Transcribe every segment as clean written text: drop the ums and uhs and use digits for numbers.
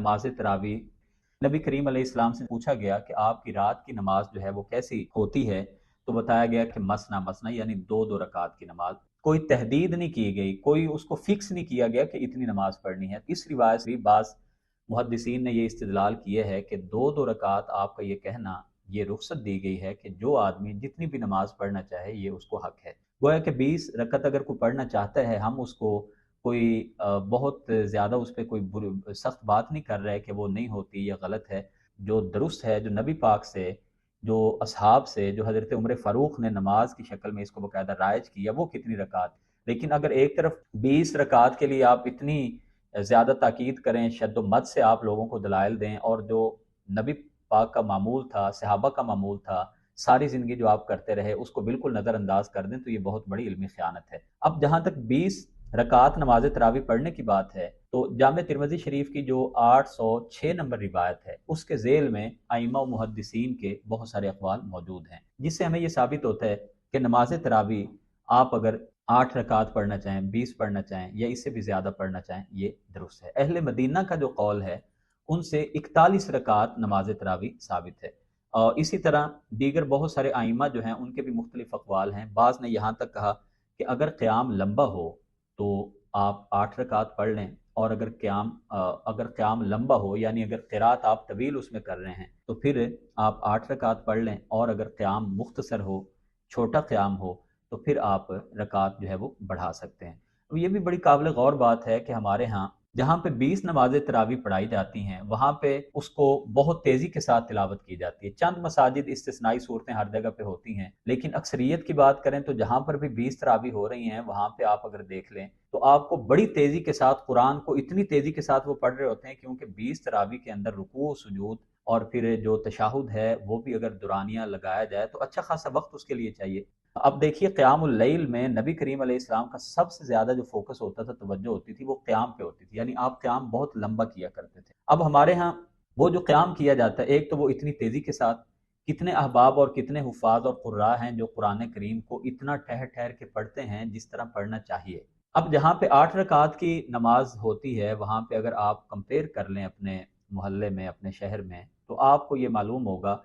نماز تراویح نبی کریم علیہ السلام سے پوچھا گیا کہ آپ کی رات کی نماز جو ہے وہ کیسی ہوتی ہے، تو بتایا گیا کہ مسنا مسنا یعنی دو دو رکعت کی نماز، کوئی تحدید نہیں کی گئی، کوئی اس کو فکس نہیں کیا گیا کہ اتنی نماز پڑھنی ہے۔ اس روایت سے بھی بعض محدثین نے یہ استدلال کیا ہے کہ دو دو رکعت آپ کا یہ کہنا، یہ رخصت دی گئی ہے کہ جو آدمی جتنی بھی نماز پڑھنا چاہے یہ اس کو حق ہے۔ گویا کہ 20 رکعت اگر کوئی پڑھنا چاہتا ہے، ہم اس کو کوئی بہت زیادہ اس پہ کوئی سخت بات نہیں کر رہے کہ وہ نہیں ہوتی یا غلط ہے۔ جو درست ہے، جو نبی پاک سے، جو اصحاب سے، جو حضرت عمر فاروق نے نماز کی شکل میں اس کو باقاعدہ رائج کیا، وہ کتنی رکعت۔ لیکن اگر ایک طرف 20 رکعت کے لیے آپ اتنی زیادہ تاکید کریں، شد و مد سے آپ لوگوں کو دلائل دیں، اور جو نبی پاک کا معمول تھا، صحابہ کا معمول تھا، ساری زندگی جو آپ کرتے رہے، اس کو بالکل نظر انداز کر دیں، تو یہ بہت بڑی علمی خیانت ہے۔ اب جہاں تک 20 رکعت نماز تراویح پڑھنے کی بات ہے، تو جامع ترمذی شریف کی جو 806 نمبر روایت ہے، اس کے ذیل میں ائمہ و محدثین کے بہت سارے اقوال موجود ہیں، جس سے ہمیں یہ ثابت ہوتا ہے کہ نماز تراویح آپ اگر 8 رکعت پڑھنا چاہیں، 20 پڑھنا چاہیں یا اس سے بھی زیادہ پڑھنا چاہیں، یہ درست ہے۔ اہل مدینہ کا جو قول ہے، ان سے 41 رکعت نماز تراویح ثابت ہے، اور اسی طرح دیگر بہت سارے ائمہ جو ہیں ان کے بھی مختلف اقوال ہیں۔ بعض نے یہاں تک کہا کہ اگر قیام لمبا ہو تو آپ 8 رکعت پڑھ لیں، اور اگر قیام لمبا ہو، یعنی اگر قرات آپ طویل اس میں کر رہے ہیں، تو پھر آپ 8 رکعت پڑھ لیں، اور اگر قیام مختصر ہو، چھوٹا قیام ہو، تو پھر آپ رکعت جو ہے وہ بڑھا سکتے ہیں۔ تو یہ بھی بڑی قابل غور بات ہے کہ ہمارے ہاں جہاں پہ 20 نمازیں تراویح پڑھائی جاتی ہیں، وہاں پہ اس کو بہت تیزی کے ساتھ تلاوت کی جاتی ہے۔ چند مساجد استثنائی صورتیں ہر جگہ پہ ہوتی ہیں، لیکن اکثریت کی بات کریں تو جہاں پر بھی 20 تراویح ہو رہی ہیں، وہاں پہ آپ اگر دیکھ لیں تو آپ کو بڑی تیزی کے ساتھ قرآن کو اتنی تیزی کے ساتھ وہ پڑھ رہے ہوتے ہیں، کیونکہ 20 تراویح کے اندر رکوع، سجود اور پھر جو تشہد ہے وہ بھی اگر دورانیہ لگایا جائے تو اچھا خاصا وقت اس کے لیے چاہیے۔ اب دیکھیے، قیام اللیل میں نبی کریم علیہ السلام کا سب سے زیادہ جو فوکس ہوتا تھا، توجہ ہوتی تھی، وہ قیام پہ ہوتی تھی، یعنی آپ قیام بہت لمبا کیا کرتے تھے۔ اب ہمارے ہاں وہ جو قیام کیا جاتا ہے، ایک تو وہ اتنی تیزی کے ساتھ، کتنے احباب اور کتنے حفاظ اور قراء ہیں جو قرآن کریم کو اتنا ٹھہر ٹھہر کے پڑھتے ہیں جس طرح پڑھنا چاہیے۔ اب جہاں پہ 8 رکعت کی نماز ہوتی ہے، وہاں پہ اگر آپ کمپیئر کر لیں اپنے محلے میں، اپنے شہر میں، تو آپ کو یہ معلوم ہوگا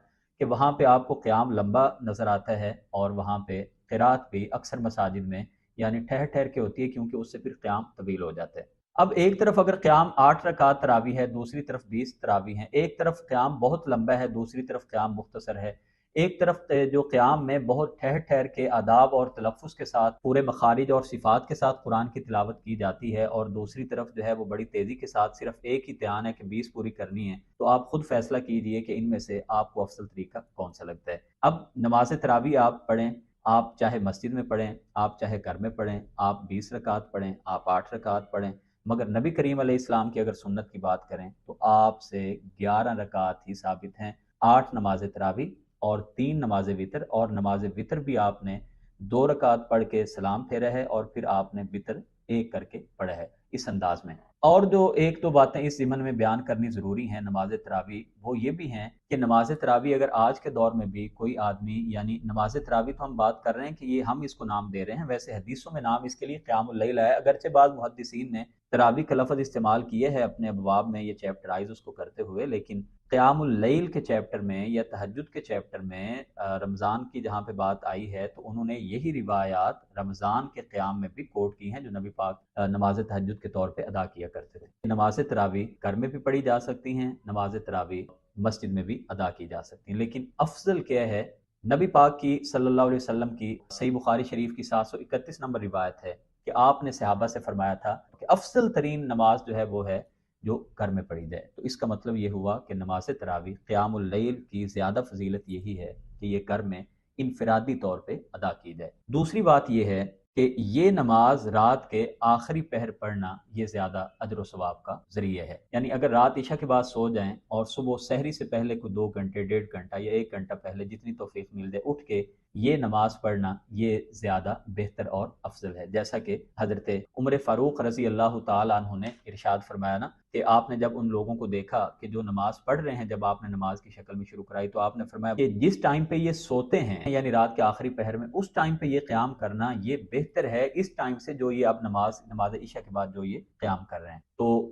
کہ وہاں پہ آپ کو قیام لمبا نظر آتا ہے، اور وہاں پہ قرات بھی اکثر مساجد میں یعنی ٹھہر ٹھہر کے ہوتی ہے، کیونکہ اس سے پھر قیام طویل ہو جاتا ہے۔ اب ایک طرف اگر قیام 8 رکعت تراویح ہے، دوسری طرف 20 تراویح ہیں، ایک طرف قیام بہت لمبا ہے، دوسری طرف قیام مختصر ہے، ایک طرف جو قیام میں بہت ٹھہر ٹھہر کے آداب اور تلفظ کے ساتھ پورے مخارج اور صفات کے ساتھ قرآن کی تلاوت کی جاتی ہے، اور دوسری طرف جو ہے وہ بڑی تیزی کے ساتھ صرف ایک ہی دھیان ہے کہ 20 پوری کرنی ہے، تو آپ خود فیصلہ کیجئے کہ ان میں سے آپ کو افضل طریقہ کون سا لگتا ہے۔ اب نماز تراویح آپ پڑھیں، آپ چاہے مسجد میں پڑھیں، آپ چاہے گھر میں پڑھیں، آپ 20 رکعت پڑھیں، آپ 8 رکعت پڑھیں، مگر نبی کریم علیہ السلام کی اگر سنت کی بات کریں تو آپ سے 11 رکعت ہی ثابت ہیں، 8 نماز تراویح اور 3 نماز وتر، اور نماز وتر بھی آپ نے 2 رکعت پڑھ کے سلام پھیرا ہے، اور پھر آپ نے وتر ایک کر کے پڑھا ہے اس انداز میں۔ اور جو ایک دو باتیں اس ضمن میں بیان کرنی ضروری ہیں نماز تراویح، وہ یہ بھی ہیں کہ نماز تراویح اگر آج کے دور میں بھی کوئی آدمی، یعنی نماز تراویح تو ہم بات کر رہے ہیں کہ یہ ہم اس کو نام دے رہے ہیں، ویسے حدیثوں میں نام اس کے لیے قیام اللیل ہے، اگرچہ بعض محدثین نے تراویح کا لفظ استعمال کیے ہے اپنے ابواب میں یہ چیپٹرائز اس کو کرتے ہوئے، لیکن قیام اللیل کے چیپٹر میں یا تہجد کے چیپٹر میں رمضان کی جہاں پہ بات آئی ہے، تو انہوں نے یہی روایات رمضان کے قیام میں بھی کوٹ کی ہیں جو نبی پاک نماز تہجد کے طور پہ ادا کیا کرتے تھے۔ نماز تراویح گھر میں بھی پڑھی جا سکتی ہیں، نماز تراویح مسجد میں بھی ادا کی جا سکتی ہیں، لیکن افضل کیا ہے؟ نبی پاک کی صلی اللہ علیہ وسلم کی صحیح بخاری شریف کی 731 نمبر روایت ہے کہ آپ نے صحابہ سے فرمایا تھا کہ افضل ترین نماز جو ہے وہ ہے جو گھر میں پڑھی جائے۔ تو اس کا مطلب یہ ہوا کہ نماز تراویح قیام اللیل کی زیادہ فضیلت یہی ہے کہ یہ گھر میں انفرادی طور پہ ادا کی جائے۔ دوسری بات یہ ہے کہ یہ نماز رات کے آخری پہر پڑھنا یہ زیادہ اجر و ثواب کا ذریعہ ہے، یعنی اگر رات عشاء کے بعد سو جائیں اور صبح سحری سے پہلے کوئی 2 گھنٹے، 1.5 گھنٹہ یا 1 گھنٹہ پہلے جتنی توفیق مل جائے اٹھ کے یہ نماز پڑھنا یہ زیادہ بہتر اور افضل ہے، جیسا کہ حضرت عمر فاروق رضی اللہ تعالیٰ عنہ نے ارشاد فرمایا نا کہ آپ نے جب ان لوگوں کو دیکھا کہ جو نماز پڑھ رہے ہیں، جب آپ نے نماز کی شکل میں شروع کرائی تو آپ نے فرمایا کہ جس ٹائم پہ یہ سوتے ہیں یعنی رات کے آخری پہر میں، اس ٹائم پہ یہ قیام کرنا یہ بہتر ہے اس ٹائم سے جو یہ آپ نماز عشاء کے بعد جو یہ قیام کر رہے ہیں۔ تو